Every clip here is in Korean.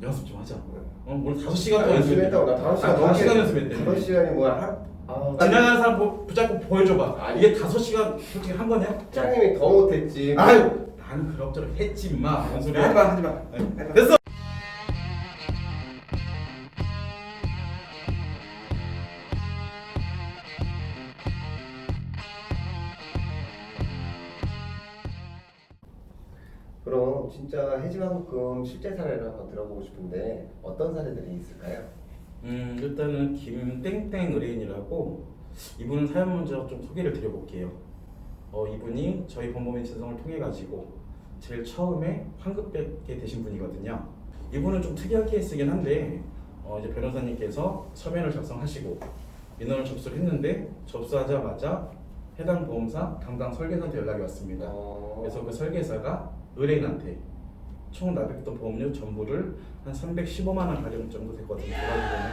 연습 좀 하자. 오늘 5시간 동안 연습했다고. 나 5시간 5시간 연습했대. 5시간이 뭐야? 지나가는 사람 붙잡고 보여줘봐. 아니. 이게 5시간 솔직히 한 번이야? 팀장님이 더 못했지. 아유, 나는 그럭저럭 했지 임마. 뭔 소리야? 하지마. 됐어. 그럼 진짜 해지만큼 실제 사례를 한번 들어보고 싶은데 어떤 사례들이 있을까요? 일단은 김땡땡 의뢰인이라고 이분 사연 먼저 좀 소개를 드려볼게요. 이분이 저희 범범인 진성을 통해 가지고 제일 처음에 환급받게 되신 분이거든요. 이분은 좀 특이한 케이스긴 한데 이제 변호사님께서 서면을 작성하시고 민원을 접수를 했는데 접수하자마자 해당 보험사 담당 설계사한테 연락이 왔습니다. 그래서 그 설계사가 의뢰인한테 총 납입했던 보험료 전부를 한 315만 원 가량 정도 됐거든요.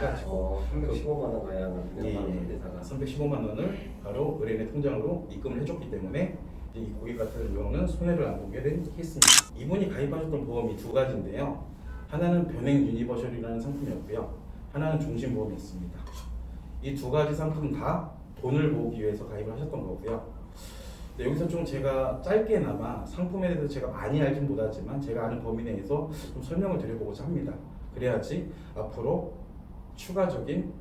돌아주고 해가지고 315만 원 가량을 예, 설계사가 315만 원을 바로 의뢰인의 통장으로 입금을 해줬기 때문에 이 고객 같은 경우는 손해를 안 보게 된 케이스입니다. 이분이 가입하셨던 보험이 두 가지인데요. 하나는 변행 유니버셜이라는 상품이었고요. 하나는 종신보험이었습니다. 이 두 가지 상품 다 돈을 모으기 위해서 가입을 하셨던 거고요. 네, 여기서 좀 제가 짧게나마 상품에 대해서 제가 많이 알진 못하지만 제가 아는 범위 내에서 좀 설명을 드려보고자 합니다. 그래야지 앞으로 추가적인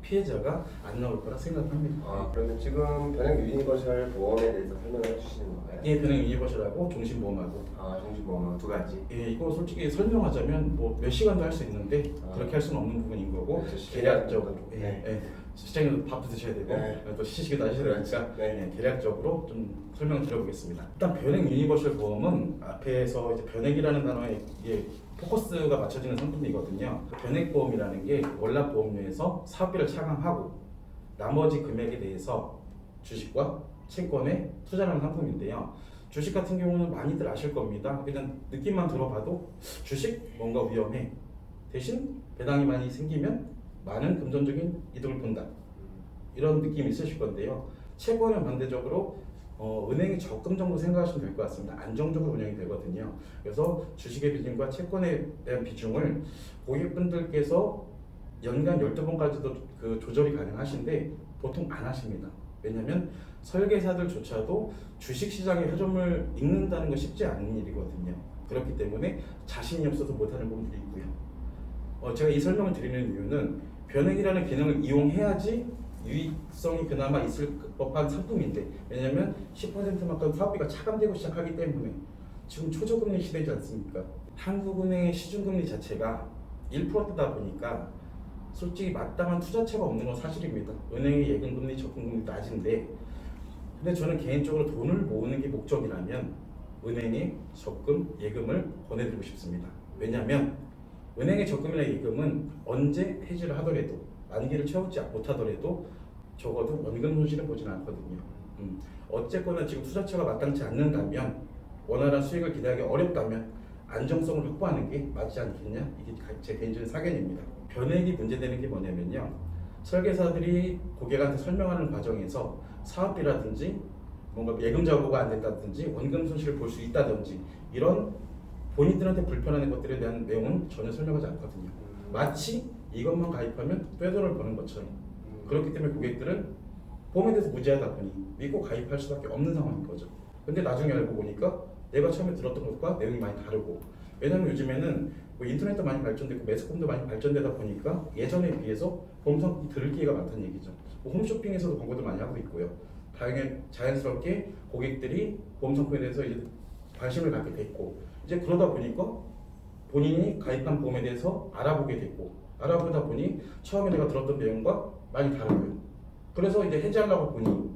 피해자가 안 나올 거라 생각합니다. 그러면 지금 변형 유니버셜 보험에 대해서 설명해 주시는 건가요? 예, 변행 유니버셜하고 종신보험하고. 종신보험 두 가지. 예, 이거 솔직히 설명하자면 뭐 몇 시간도 할 수 있는데 그렇게 할 수는 없는 부분인 거고 계략적으로 시장님도 밥도 드셔야 되고 또 시식도 하셔야 되니까 계략적으로 좀 설명을 드려보겠습니다. 일단 변행 유니버셜 보험은 앞에서 이제 변액이라는 단어에 이게 포커스가 맞춰지는 상품이거든요. 변액 보험이라는 게 월납 보험료에서 사업비를 차감하고 나머지 금액에 대해서 주식과 채권에 투자하는 상품인데요. 주식 같은 경우는 많이들 아실 겁니다. 그냥 느낌만 들어봐도 주식 뭔가 위험해. 대신 배당이 많이 생기면 많은 금전적인 이득을 본다. 이런 느낌이 있으실 건데요. 채권은 반대적으로 은행의 적금 정도 생각하시면 될 것 같습니다. 안정적으로 운영이 되거든요. 그래서 주식의 비중과 채권에 대한 비중을 고객분들께서 연간 12번까지도 그 조절이 가능하신데 보통 안 하십니다. 왜냐하면 설계사들조차도 주식시장의 흐름을 읽는다는 건 쉽지 않은 일이거든요. 그렇기 때문에 자신이 없어서 못하는 부분들이 있고요. 제가 이 설명을 드리는 이유는 변액이라는 기능을 이용해야지 유익성이 그나마 있을 법한 상품인데 왜냐하면 10%만큼 사업비가 차감되고 시작하기 때문에 지금 초저금리 시대지 않습니까? 한국은행의 시중금리 자체가 1%대다 보니까 솔직히 마땅한 투자처가 없는 건 사실입니다. 은행의 예금금리, 적금금리 낮은데 근데 저는 개인적으로 돈을 모으는 게 목적이라면 은행의 적금, 예금을 권해드리고 싶습니다. 왜냐하면 은행의 적금이나 예금은 언제 해지를 하더라도 만기를 채우지 못하더라도 적어도 원금 손실을 보지는 않거든요. 어쨌거나 지금 투자처가 마땅치 않는다면 원활한 수익을 기대하기 어렵다면 안정성을 확보하는 게 맞지 않겠냐? 이게 제 개인적인 사견입니다. 변액이 문제되는 게 뭐냐면요. 설계사들이 고객한테 설명하는 과정에서 사업비라든지 뭔가 예금 자구가 안 된다든지 원금 손실을 볼 수 있다든지 이런 본인들한테 불편한 것들에 대한 내용은 전혀 설명하지 않거든요. 마치 이것만 가입하면 떼돈을 버는 것처럼 그렇기 때문에 고객들은 보험에 대해서 무지하다 보니 믿고 가입할 수밖에 없는 상황인 거죠. 근데 나중에 알고 보니까 내가 처음에 들었던 것과 내용이 많이 다르고 왜냐하면 요즘에는 뭐 인터넷도 많이 발전되고 매스컴도 많이 발전되다 보니까 예전에 비해서 보험 상품이 들을 기회가 많다는 얘기죠. 뭐 홈쇼핑에서도 광고도 많이 하고 있고요. 자연스럽게 고객들이 보험 상품에 대해서 이제 관심을 갖게 됐고 이제 그러다 보니까 본인이 가입한 보험에 대해서 알아보게 됐고 알아보다 보니 처음에 내가 들었던 내용과 많이 다르고요. 그래서 이제 해지하려고 보니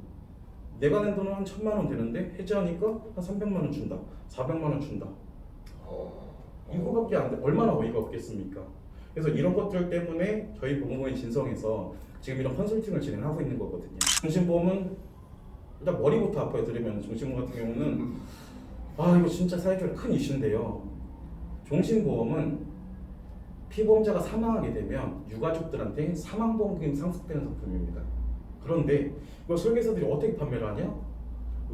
내가 낸 돈은 한 1,000만 원 되는데 해지하니까 한 300만 원 준다, 400만 원 준다. 이거밖에 안 돼. 얼마나 어이가 없겠습니까? 그래서 이런 것들 때문에 저희 보험의 진성에서 지금 이런 컨설팅을 진행하고 있는 거거든요. 종신보험은 일단 머리부터 아파요. 들으면 종신보험 같은 경우는 이거 진짜 사회적으로 큰 이슈인데요. 종신보험은 피보험자가 사망하게 되면 유가족들한테 사망보험금이 상속되는 상품입니다. 그런데 이걸 설계사들이 어떻게 판매를 하냐?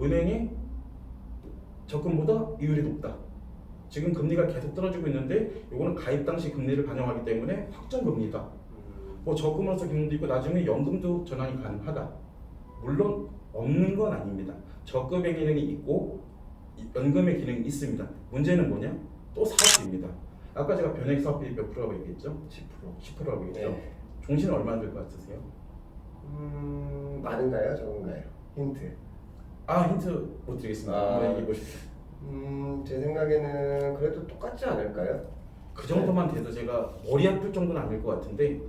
은행의 적금보다 이율이 높다. 지금 금리가 계속 떨어지고 있는데 이거는 가입 당시 금리를 반영하기 때문에 확정 금리다. 뭐 적금으로서 기능도 있고 나중에 연금도 전환이 가능하다. 물론 없는 건 아닙니다. 적금의 기능이 있고 연금의 기능이 있습니다. 문제는 뭐냐? 또 사업비입니다. 아까 제가 변액 사업비 몇 프로라고 얘기했죠? 10%. 10%라고 얘기했죠? 네. 종신은 얼마나 될 것 같으세요? 많은가요? 적은가요? 힌트. 힌트 못 드리겠습니다. 한번 얘기해 보십시오. 제 생각에는 그래도 똑같지 않을까요? 그 정도만 돼도 제가 머리 아플 정도는 아닐 것 같은데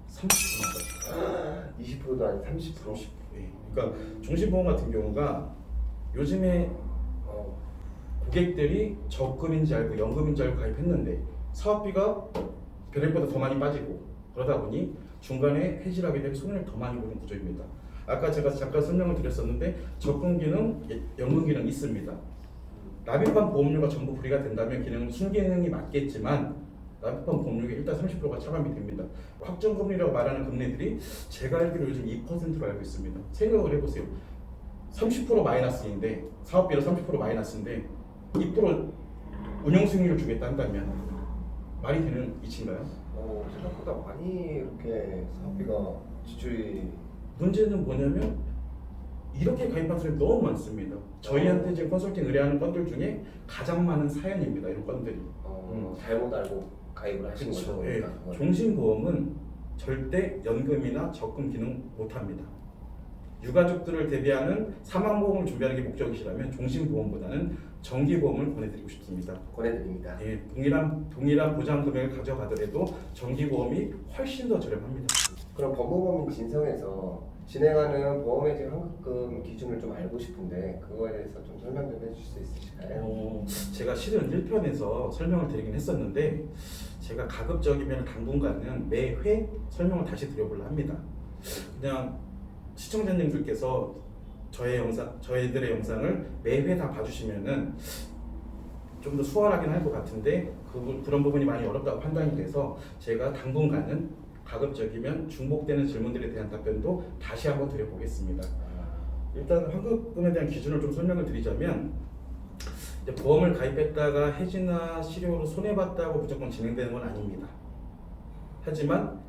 30%만 20%도 아닌 30%. 30%. 예. 그러니까 종신보험 같은 경우가 요즘에 고객들이 적금인지 알고 연금인지 알고 가입했는데 사업비가 변액보다 더 많이 빠지고 그러다 보니 중간에 해지를 하게 되면 손해를 더 많이 보는 구조입니다. 아까 제가 잠깐 설명을 드렸었는데 적금 기능, 연금 기능 있습니다. 납입한 보험료가 전부 불이가 된다면 기능은 순기능이 맞겠지만 납입한 보험료가 일단 30%가 차감이 됩니다. 확정금리라고 말하는 금리들이 제가 알기로 요즘 2%로 알고 있습니다. 생각을 해보세요. 30% 마이너스인데 사업비로 30% 마이너스인데 2% 운용 수익률을 주겠다 한다면 말이 되는 이치인가요? 생각보다 많이 이렇게 사업비가 지출이 문제는 뭐냐면 이렇게 가입한 사람이 너무 많습니다. 저희한테 지금 컨설팅 의뢰하는 건들 중에 가장 많은 사연입니다. 이런 건들이. 잘못 알고 가입을 하신 그렇죠. 거죠. 예. 그러니까. 종신보험은 절대 연금이나 적금 기능 못합니다. 유가족들을 대비하는 사망보험을 준비하는 게 목적이시라면 종신보험보다는 정기보험을 권해드리고 싶습니다. 권해드립니다. 예, 동일한 보장 금액을 가져가더라도 정기보험이 훨씬 더 저렴합니다. 그럼 법무법인 진성에서 진행하는 보험의 환급금 기준을 좀 알고 싶은데 그거에 대해서 좀 설명 좀 해주실 수 있으실까요? 제가 실은 1편에서 설명을 드리긴 했었는데 제가 가급적이면 당분간은 매회 설명을 다시 드려보려 합니다. 그냥 시청자님들께서 저희들의 영상을 매회 다 봐주시면은 좀 더 수월하긴 할 것 같은데 그런 부분이 많이 어렵다고 판단이 돼서 제가 당분간은 가급적이면 중복되는 질문들에 대한 답변도 다시 한번 드려보겠습니다. 일단 환급금에 대한 기준을 좀 설명을 드리자면 이제 보험을 가입했다가 해지나 실효로 손해봤다고 무조건 진행되는 건 아닙니다. 하지만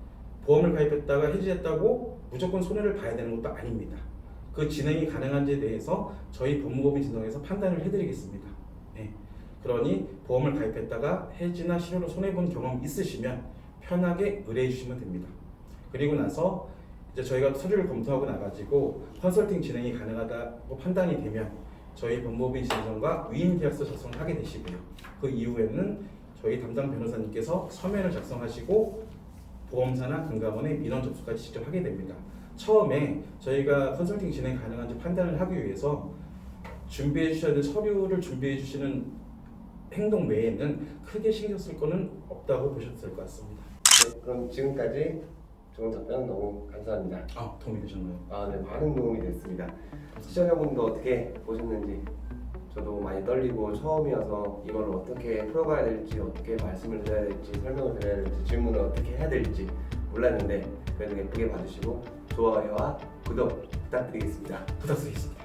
보험을 가입했다가 해지했다고 무조건 손해를 봐야 되는 것도 아닙니다. 그 진행이 가능한지에 대해서 저희 법무법인 진성에서 판단을 해드리겠습니다. 네. 그러니 보험을 가입했다가 해지나 실효로 손해본 경험 있으시면 편하게 의뢰해 주시면 됩니다. 그리고 나서 이제 저희가 서류를 검토하고 나가지고 컨설팅 진행이 가능하다고 판단이 되면 저희 법무법인 진성과 위임 계약서 작성을 하게 되시고요. 그 이후에는 저희 담당 변호사님께서 서면을 작성하시고 보험사나 금감원에 민원 접수까지 직접 하게 됩니다. 처음에 저희가 컨설팅 진행 가능한지 판단을 하기 위해서 준비해 주셔야 될 서류를 준비해 주시는 행동 외에는 크게 신경 쓸 거는 없다고 보셔도 될 것 같습니다. 네, 그럼 지금까지 좋은 답변 너무 감사합니다. 도움이 되셨나요? 네, 많은 도움이 됐습니다. 시청자분도 어떻게 보셨는지 저도 많이 떨리고 처음이어서 이걸 어떻게 풀어가야 될지 어떻게 말씀을 드려야 될지 설명을 드려야 될지 질문을 어떻게 해야 될지 몰랐는데 그래도 예쁘게 봐주시고 좋아요와 구독 부탁드리겠습니다. 부탁드리겠습니다.